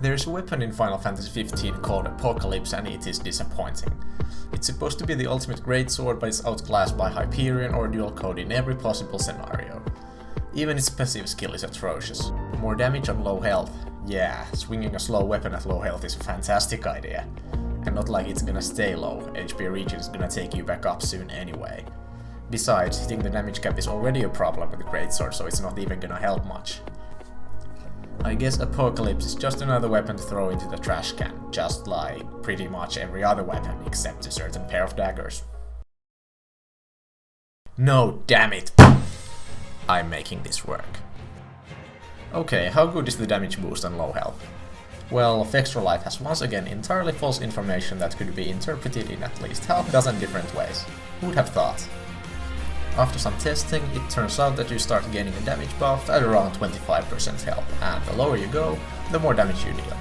There's a weapon in Final Fantasy 15 called Apocalypse and it is disappointing. It's supposed to be the ultimate greatsword, but it's outclassed by Hyperion or dual code in every possible scenario. Even its passive skill is atrocious. More damage on low health. Yeah, swinging a slow weapon at low health is a fantastic idea. And not like it's gonna stay low, HP regen is gonna take you back up soon anyway. Besides, hitting the damage cap is already a problem with the greatsword, so it's not even gonna help much. I guess Apocalypse is just another weapon to throw into the trash can, just like pretty much every other weapon except a certain pair of daggers. No, damn it! I'm making this work. Okay, how good is the damage boost on low health? Well, Extra Life has once again entirely false information that could be interpreted in at least half a dozen different ways. Who'd have thought? After some testing, it turns out that you start gaining a damage buff at around 25% health, and the lower you go, the more damage you deal.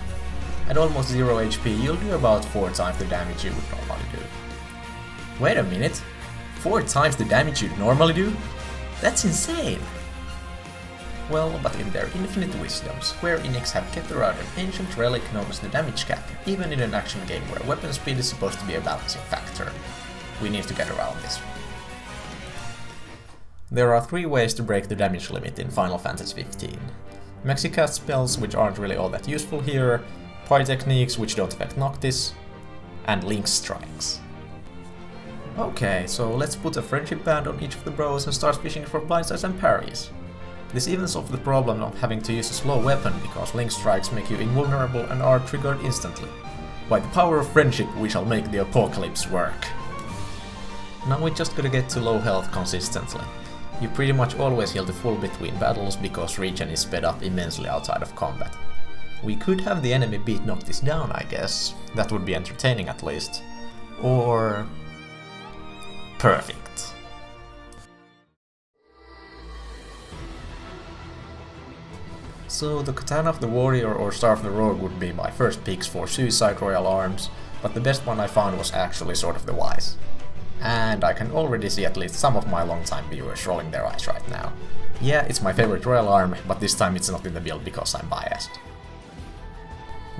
At almost 0 HP, you'll do about 4 times the damage you would normally do. Wait a minute, 4 times the damage you'd normally do? That's insane! Well, but in their infinite wisdom, Square Enix have kept around an ancient relic known as the damage cap, even in an action game where weapon speed is supposed to be a balancing factor. We need to get around this. There are 3 ways to break the damage limit in Final Fantasy 15. Maxicast spells, which aren't really all that useful here, Pyrotechniques, which don't affect Noctis, and Link Strikes. Okay, so let's put a friendship band on each of the bros and start fishing for blindsides and parries. This even solves the problem of having to use a slow weapon, because Link Strikes make you invulnerable and are triggered instantly. By the power of friendship, we shall make the Apocalypse work. Now we just gotta get to low health consistently. You pretty much always heal to full between battles because regen is sped up immensely outside of combat. We could have the enemy beat Noctis down, I guess. That would be entertaining at least. Or... perfect. So the Katana of the Warrior or Star of the Rogue would be my first picks for Suicide Royal Arms, but the best one I found was actually Sword of the Wise. And I can already see at least some of my longtime viewers rolling their eyes right now. Yeah, it's my favorite Royal Arm, but this time it's not in the build because I'm biased.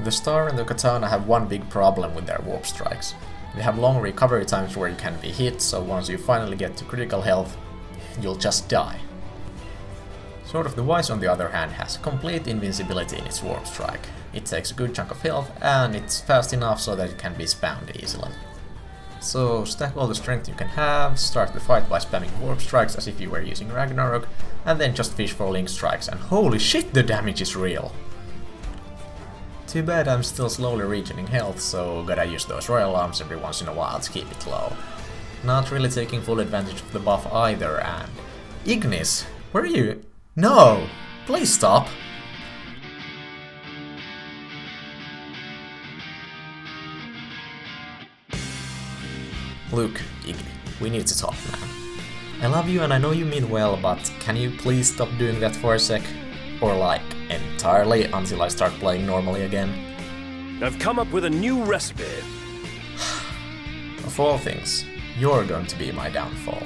The Star and the Katana have one big problem with their warp strikes. They have long recovery times where you can be hit, so once you finally get to critical health, you'll just die. Sword of the Wise on the other hand has complete invincibility in its warp strike. It takes a good chunk of health and it's fast enough so that it can be spammed easily. So stack all the strength you can have, start the fight by spamming warp strikes as if you were using Ragnarok, and then just fish for Link Strikes, and holy shit, the damage is real! Too bad I'm still slowly regening health, so gotta use those Royal Arms every once in a while to keep it low. Not really taking full advantage of the buff either, and... Ignis, where are you? No! Please stop! Luke, Igni, we need to talk now. I love you and I know you mean well, but can you please stop doing that for a sec? Or like, entirely until I start playing normally again? I've come up with a new recipe. Of all things, you're going to be my downfall.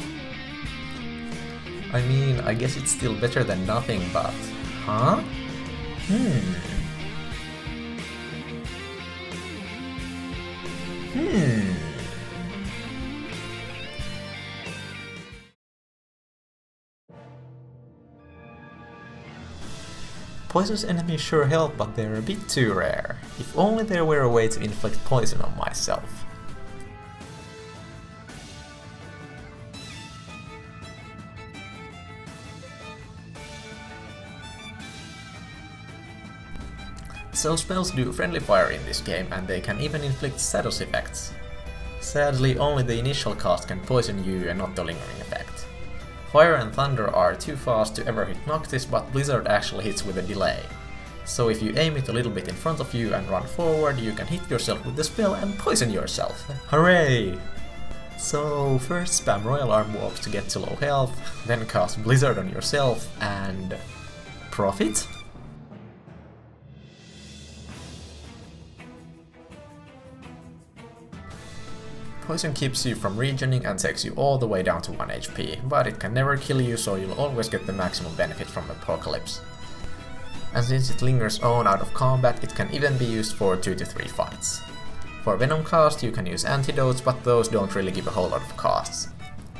I mean, I guess it's still better than nothing, but... Huh? Poisonous enemies sure help, but they're a bit too rare. If only there were a way to inflict poison on myself. So spells do friendly fire in this game, and they can even inflict status effects. Sadly, only the initial cast can poison you and not the lingering effect. Fire and Thunder are too fast to ever hit Noctis, but Blizzard actually hits with a delay. So if you aim it a little bit in front of you and run forward, you can hit yourself with the spell and poison yourself. Hooray! So first spam Royal Arm Warp to get to low health, then cast Blizzard on yourself and... profit? Poison keeps you from regening and takes you all the way down to 1 HP, but it can never kill you, so you'll always get the maximum benefit from Apocalypse. and since it lingers on out of combat, it can even be used for 2 to 3 fights. For venom cast you can use antidotes, but those don't really give a whole lot of costs.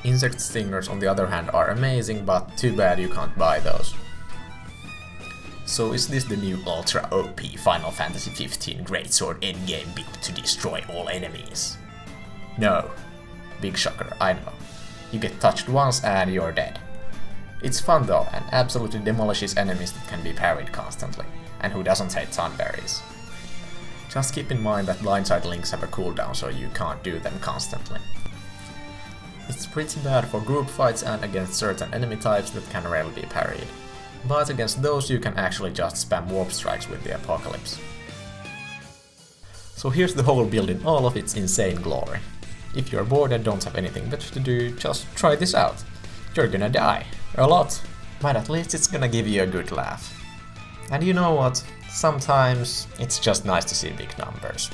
Insect stingers on the other hand are amazing, but too bad you can't buy those. So is this the new Ultra OP Final Fantasy XV Greatsword endgame build to destroy all enemies? No. Big shocker, I know. You get touched once and you're dead. It's fun though, and absolutely demolishes enemies that can be parried constantly, and who doesn't hate sunberries. Just keep in mind that blindside links have a cooldown, so you can't do them constantly. It's pretty bad for group fights and against certain enemy types that can rarely be parried. But against those you can actually just spam warp strikes with the Apocalypse. So here's the whole build in all of its insane glory. If you're bored and don't have anything better to do, just try this out. You're gonna die. A lot. But at least it's gonna give you a good laugh. And you know what? Sometimes it's just nice to see big numbers.